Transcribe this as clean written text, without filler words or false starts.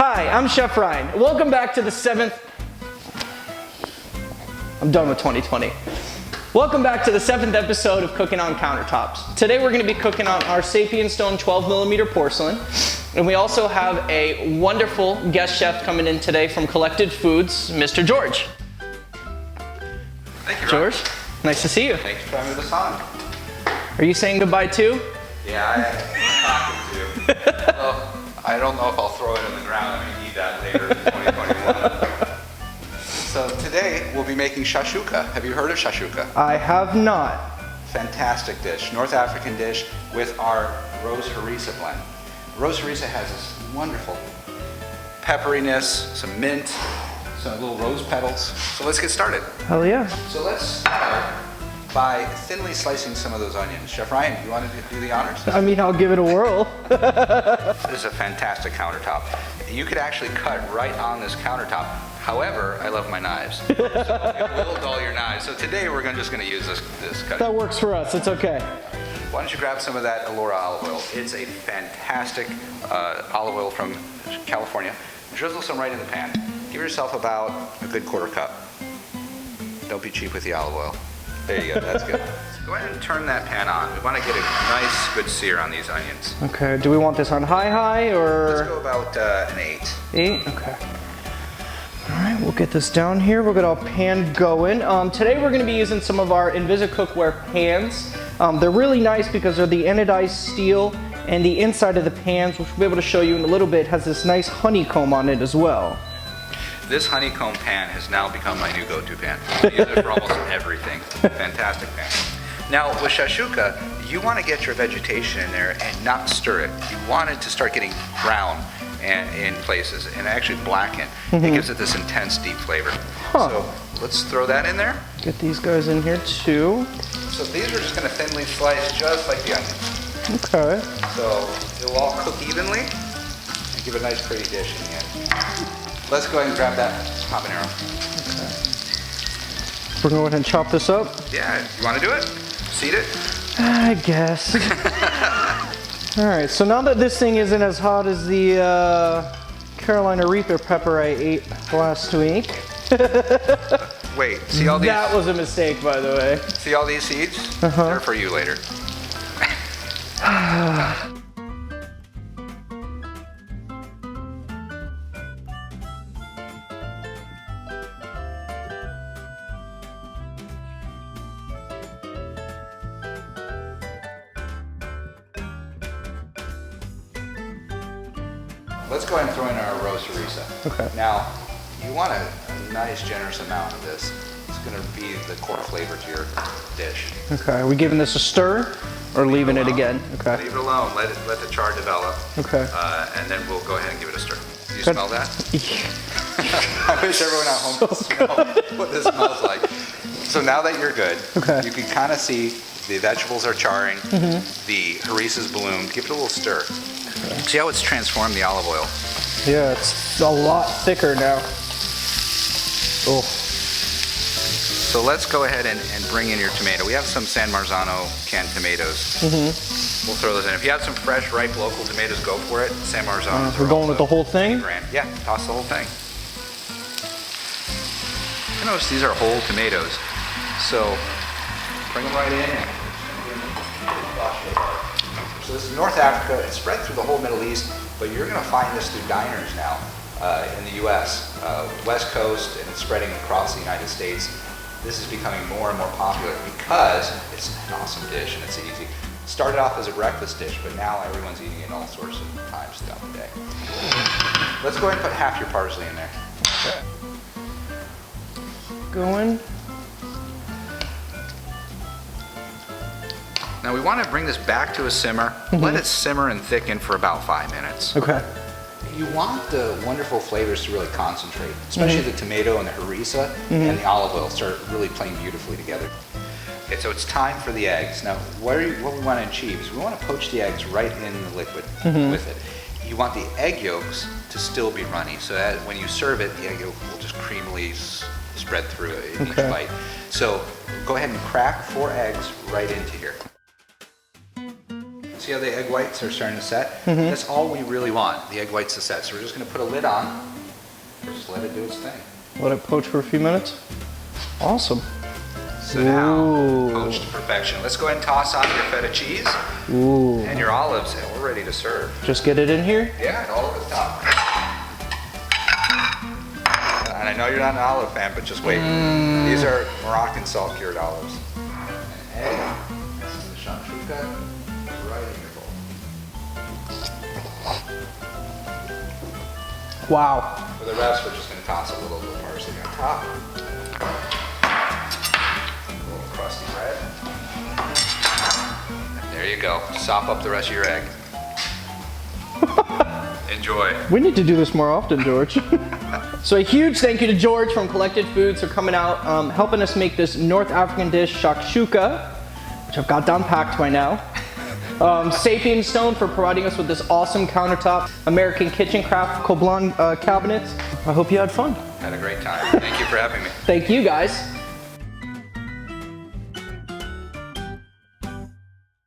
Hi, I'm Chef Ryan. Welcome back to the 7th. I'm done with 2020. Welcome back to the 7th episode of Cooking on Countertops. Today we're going to be cooking on our Sapien Stone 12mm porcelain. And we also have a wonderful guest chef coming in today from Collected Foods, Mr. George. Thank you, George, Ryan. nice to see you. Thanks for having us on. Are you saying goodbye too? Yeah, I'm talking to. Well, I don't know if I'll throw it in the ground. I may need that later in 2021. So today we'll be making shakshuka. Have you heard of shakshuka? I have not. Fantastic dish, North African dish with our rose harissa blend. Rose harissa has this wonderful pepperiness, some mint, some little rose petals. So let's get started. Hell yeah. So let's start by thinly slicing some of those onions. Chef Ryan, you want to do the honors? I mean, I'll give it a whirl. This is a fantastic countertop. You could actually cut right on this countertop. However, I love my knives. So it will dull your knives. So today we're just going to use this cutting. That works for us, it's okay. Why don't you grab some of that Allura olive oil? It's a fantastic olive oil from California. Drizzle some right in the pan. Give yourself about a good quarter cup. Don't be cheap with the olive oil. There you go, that's good. So go ahead and turn that pan on. We want to get a nice, good sear on these onions. Okay, do we want this on high or? Let's go about an 8. 8, okay. All right, we'll get this down here. We'll get our pan going. Today we're gonna be using some of our Invisa cookware pans. They're really nice because they're the anodized steel, and the inside of the pans, which we'll be able to show you in a little bit, has this nice honeycomb on it as well. This honeycomb pan has now become my new go-to pan. I use it for almost everything. Fantastic pan. Now with shakshuka, you want to get your vegetation in there and not stir it. You want it to start getting brown and in places and actually blacken. It gives it this intense, deep flavor. So let's throw that in there. Get these guys in here too. So these are just going to thinly slice just like the onions. Okay. So it'll all cook evenly and give a nice pretty dish in the end. Let's go ahead and grab that habanero. Okay. We're going to go ahead and chop this up. Yeah, you want to do it? Seed it? I guess. All right, so now that this thing isn't as hot as the Carolina Reaper pepper I ate last week. Wait, see all these? That was a mistake, by the way. See all these seeds? They're for you later. Let's go ahead and throw in our rose harissa. Okay. Now, you want a nice generous amount of this. It's going to be the core flavor to your dish. Okay, are we giving this a stir or leaving it again? Okay. Leave it alone. Let the char develop. Okay. And then we'll go ahead and give it a stir. Do you smell that? I wish everyone at home could smell what this smells like. So now that you're good, you can kind of see the vegetables are charring, the harissa's bloomed. Give it a little stir. See how it's transformed the olive oil? Yeah, it's a lot thicker now. Oh. So let's go ahead and bring in your tomato. We have some San Marzano canned tomatoes. We'll throw those in. If you have some fresh, ripe, local tomatoes, go for it. San Marzano. We're going with the whole thing? Grand. Yeah, toss the whole thing. You notice these are whole tomatoes. So bring them right in. So this is North Africa. It's spread through the whole Middle East, but you're going to find this through diners now in the U.S., West Coast, and it's spreading across the United States. This is becoming more and more popular because it's an awesome dish and it's easy. Started off as a breakfast dish, but now everyone's eating it all sorts of times throughout the day. Let's go ahead and put half your parsley in there. Okay. Going. Now we want to bring this back to a simmer. Let it simmer and thicken for about 5 minutes. Okay. You want the wonderful flavors to really concentrate, especially the tomato and the harissa and the olive oil start really playing beautifully together. Okay, so it's time for the eggs. Now, what we want to achieve is we want to poach the eggs right in the liquid with it. You want the egg yolks to still be runny, so that when you serve it, the egg yolk will just creamily spread through it in each bite. So go ahead and crack 4 eggs right into here. See how the egg whites are starting to set? That's all we really want, the egg whites to set. So we're just gonna put a lid on, just let it do its thing. Let it poach for a few minutes. Awesome. So now, poached to perfection. Let's go ahead and toss on your feta cheese and your olives, and we're ready to serve. Just get it in here? Yeah, and all over the top. And I know you're not an olive fan, but just wait. These are Moroccan salt cured olives. An egg, some shakshuka, right in your bowl. Wow. For the rest, we're just going to toss a little parsley on top. A little crusty bread. And there you go. Sop up the rest of your egg. Enjoy. We need to do this more often, George. So a huge thank you to George from Collected Foods for coming out, helping us make this North African dish, shakshuka, which I've got down packed by now. Sapien Stone for providing us with this awesome countertop, American Kitchen Craft Coblon cabinets. I hope you had fun. Had a great time. Thank you for having me. Thank you guys.